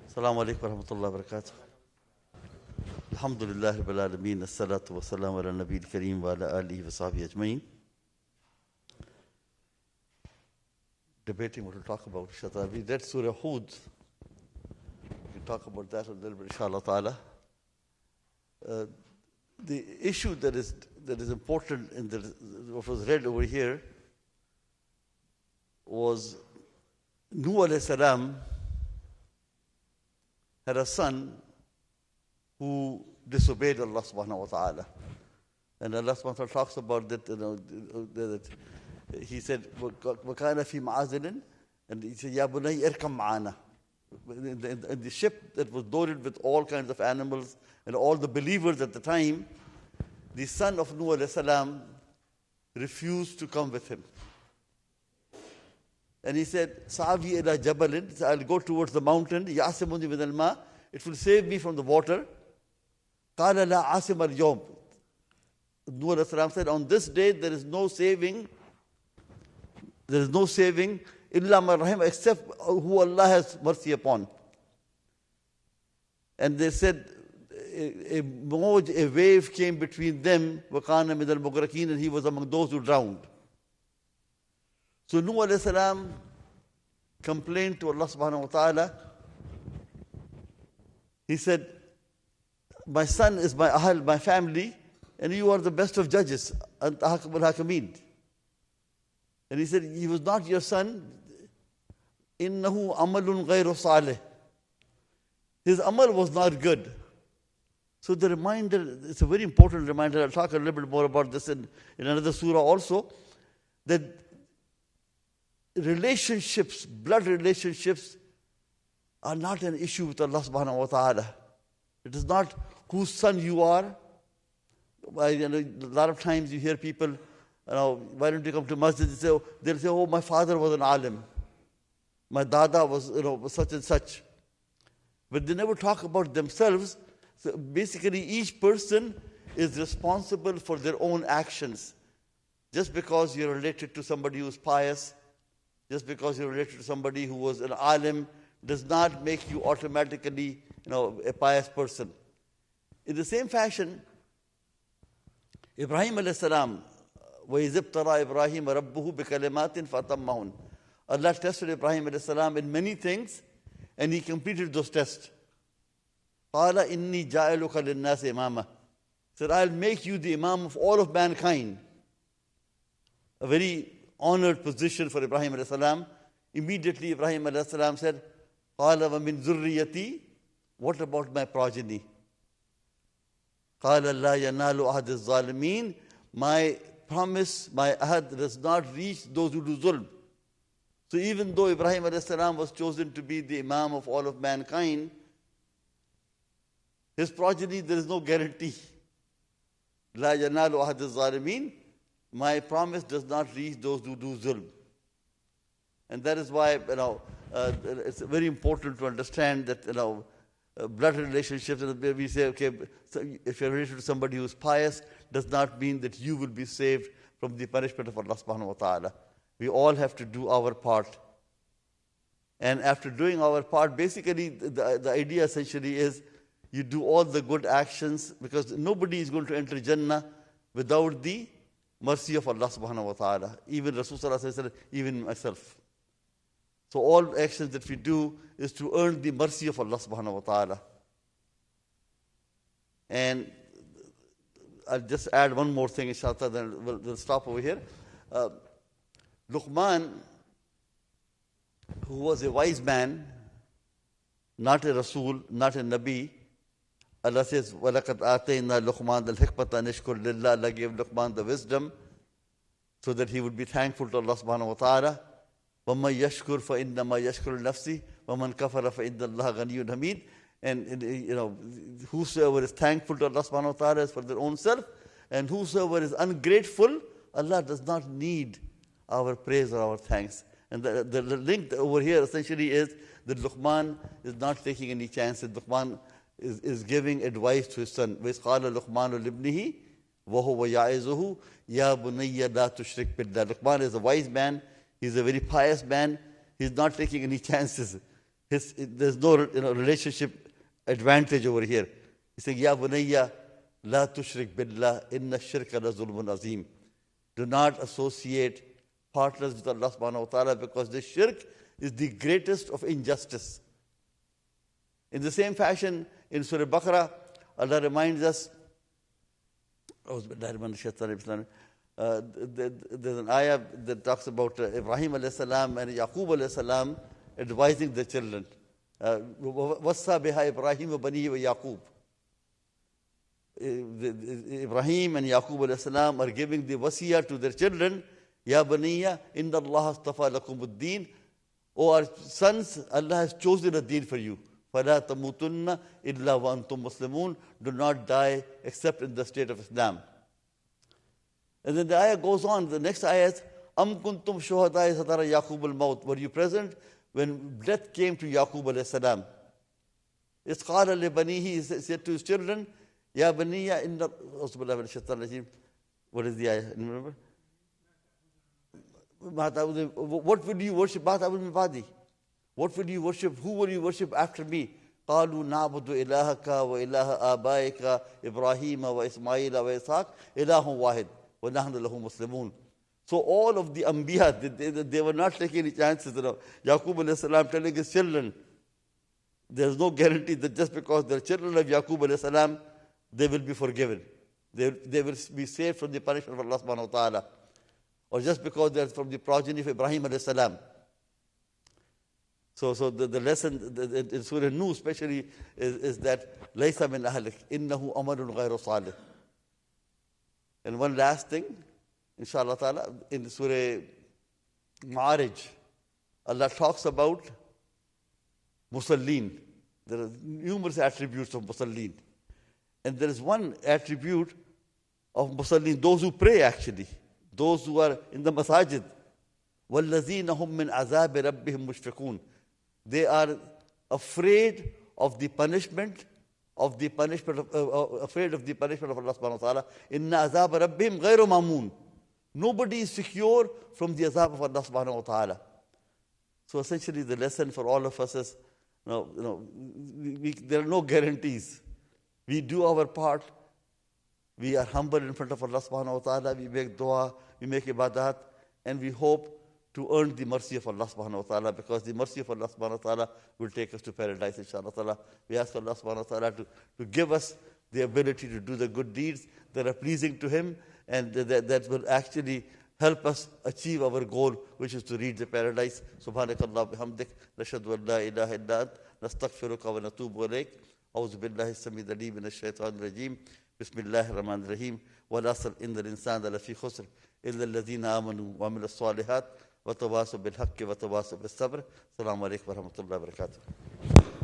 Assalamu alaikum wa rahmatullahi wa barakatuh. Alhamdulillah rabbil alameen, as-salatu wa salamu ala nabiyil kareem wa ala alihi wa sahbihi ajmeen. Debating what to talk about, inshallah. We read Surah Hud. We can talk about that a little bit, inshallah ta'ala. The issue that is important in what was read over here was Nuh alayhi salam had a son who disobeyed Allah subhanahu wa ta'ala. And Allah subhanahu wa ta'ala talks about that, that he said, وَكَانَ فِي مَعَازِلٍ, and he said, يَا بُنَيَّ إِرْكَمْ مَعَانَا. In the ship that was loaded with all kinds of animals and all the believers at the time, the son of Nuh alayhi salam refused to come with him. And he said, Sa'avi ila jabalin, I'll go towards the mountain, Yasimuni min al-ma, it will save me from the water. Qala la asim al-yawm. Nuh alayhi salam said, on this day there is no saving, illa man rahim, except who Allah has mercy upon. And they said, a wave came between them, وَقَانَ مِنَ الْمُغْرَقِينَ, and he was among those who drowned. So Nuh alayhi salam complained to Allah subhanahu wa ta'ala. He said, my son is my ahl, my family, and you are the best of judges, anta hakamul hakameen. And he said, he was not your son, innahu amalun ghayru salih. His amal was not good. So the reminder, it's a very important reminder, I'll talk a little bit more about this in another surah also, that relationships, blood relationships, are not an issue with Allah subhanahu wa ta'ala. It is not whose son you are. A lot of times you hear people, why don't you come to masjid? They'll say, oh, my father was an alim. My dada was, such and such. But they never talk about themselves. So basically, each person is responsible for their own actions. Just because you're related to somebody who's pious, just because you're related to somebody who was an alim, does not make you automatically, a pious person. In the same fashion, Ibrahim alayhi salam, وَإِذِ ابْتَلَىٰ إِبْرَاهِيمَ رَبُّهُ بِكَلِمَاتٍ فَأَتَمَّهُنَّ. Allah tested Ibrahim alayhi salam in many things, and he completed those tests. قَالَ إِنِّي جَاعِلُكَ لِلنَّاسِ إِمَامًا. Said, I'll make you the imam of all of mankind. A very honored position for Ibrahim alayhi salam. Immediately Ibrahim alayhi salam said, قَالَ وَمِن ذُرِّيَّتِي, what about my progeny? قَالَ لَا يَنَالُ أَحَدِ الظَّالِمِينَ. My promise, my ahad does not reach those who do zulm. So even though Ibrahim alayhi salam was chosen to be the imam of all of mankind, his progeny, there is no guarantee. لَا يَنَالُ أَحَدِ الظَّالِمِينَ. My promise does not reach those who do zulm. And that is why, it's very important to understand that, blood relationships, we say, okay, so if you're related to somebody who's pious, does not mean that you will be saved from the punishment of Allah subhanahu wa ta'ala. We all have to do our part. And after doing our part, basically, the idea essentially is you do all the good actions, because nobody is going to enter Jannah without the mercy of Allah subhanahu wa ta'ala. Even Rasulullah said, even myself. So all actions that we do is to earn the mercy of Allah subhanahu wa ta'ala. And I'll just add one more thing, inshallah, then we'll stop over here. Luqman, who was a wise man, not a Rasul, not a Nabi, Allah says, وَلَقَدْ آتَيْنَا لُقْمَانَ الْحِكْمَةَ نِشْكُرْ لِلَّهِ. Allah gave Luqman the wisdom so that he would be thankful to Allah subhanahu wa ta'ala. وَمَنْ يَشْكُرْ فَإِنَّمَا يَشْكُرُ لِنَفْسِهِ وَمَنْ كَفَرَ فَإِنَّ اللَّهَ غَنِيٌّ حَمِيدٌ. And whosoever is thankful to Allah subhanahu wa ta'ala is for their own self, and whosoever is ungrateful, Allah does not need our praise or our thanks. And the link over here essentially is that Luqman is not taking any chances. Luqman is giving advice to his son. وَإِذْ قَالَ لُقْمَانُ لِابْنِهِ وَهُوَ يَعِظُهُ يَا بُنَيَّ لَا تُشْرِكْ بِاللَّهِ. Luqman is a wise man. He's a very pious man. He's not taking any chances. There's no relationship advantage over here. He's saying, Ya bunayya, la tushrik billah, inna shirka la zulmun azim. Do not associate partners with Allah subhanahu wa ta'ala, because the shirk is the greatest of injustice. In the same fashion, in Surah Baqarah, Allah reminds us, there's an ayah that talks about Ibrahim alayhi salam and Yaqub alayhi salam advising the children. Wassa biha Ibrahim wa banihi wa Yaqub. Ibrahim and Yaqub alayhi salam are giving the wasiyah to their children. Ya baniya, inna Allah astafa lakum ad-deen. O our sons, Allah has chosen a deen for you. فَلَا تَمُوتُنَّ إِلَّا وَأَنْتُمْ مُسْلِمُونَ. Do not die except in the state of Islam. And then the ayah goes on. The next ayah is, أَمْ كُنْتُمْ شُهَدَاءِ حَضَرَ يَعْقُوبَ الْمَوْتِ. Were you present when death came to Yaqub alayhi salam? إِذْ قَالَ لِبَنِيهِ, he said to his children, Ya baniya inna... What is the ayah? Remember? What will you worship? What will you worship? Who will you worship after me? قالوا نعبد إلهك وإله آبائك إبراهيم وإسماعيل وإسحاق إله واحد ونحن له مسلمون. So all of the Anbiya, they were not taking any chances. Yaqub alayhi salam telling his children, there's no guarantee that just because they're children of Yaqub alayhi salam, they will be forgiven. They will be saved from the punishment of Allah subhanahu wa ta'ala. Or just because they're from the progeny of Ibrahim alayhi salam. So the lesson in Surah Nuh especially is that لَيْسَ مِنْ أَهْلِكَ إِنَّهُ أَمَرٌ غَيْرُ صَالِحٍ. And one last thing, inshallah ta'ala, in Surah Ma'arij, Allah talks about Musallin. There are numerous attributes of Musallin. And there is one attribute of Musallin, those who pray actually, those who are in the masajid. وَالَّذِينَ هُمْ مِنْ عَذَابِ رَبِّهِمْ مُشْفِقُونَ. They are afraid of the punishment of Allah subhanahu wa ta'ala. Inna azab rabbihim ghayru mamun. Nobody is secure from the azab of Allah subhanahu wa ta'ala. So essentially the lesson for all of us is, there are no guarantees. We do our part. We are humble in front of Allah subhanahu wa ta'ala. We make dua, we make ibadat, and we hope to earn the mercy of Allah subhanahu wa ta'ala, because the mercy of Allah subhanahu wa ta'ala will take us to paradise, inshallah ta'ala. We ask Allah subhanahu wa ta'ala to give us the ability to do the good deeds that are pleasing to Him, and that will actually help us achieve our goal, which is to reach the paradise. Subhanakallah bihamdik, nashhadu an la ilaha illa ant, nastaghfiruka wa natubu ilayk. A'udhu billahi as-sami'il alim minash shaitanir rajim. Bismillahir rahmanir rahim. Wal 'asr innal insana lafi khusr illa alladhina amanu wa 'amilus salihat wa tawasaw bil haqqi wa tawasaw bis sabr. Assalamu alaykum wa rahmatullahi wa barakatuh.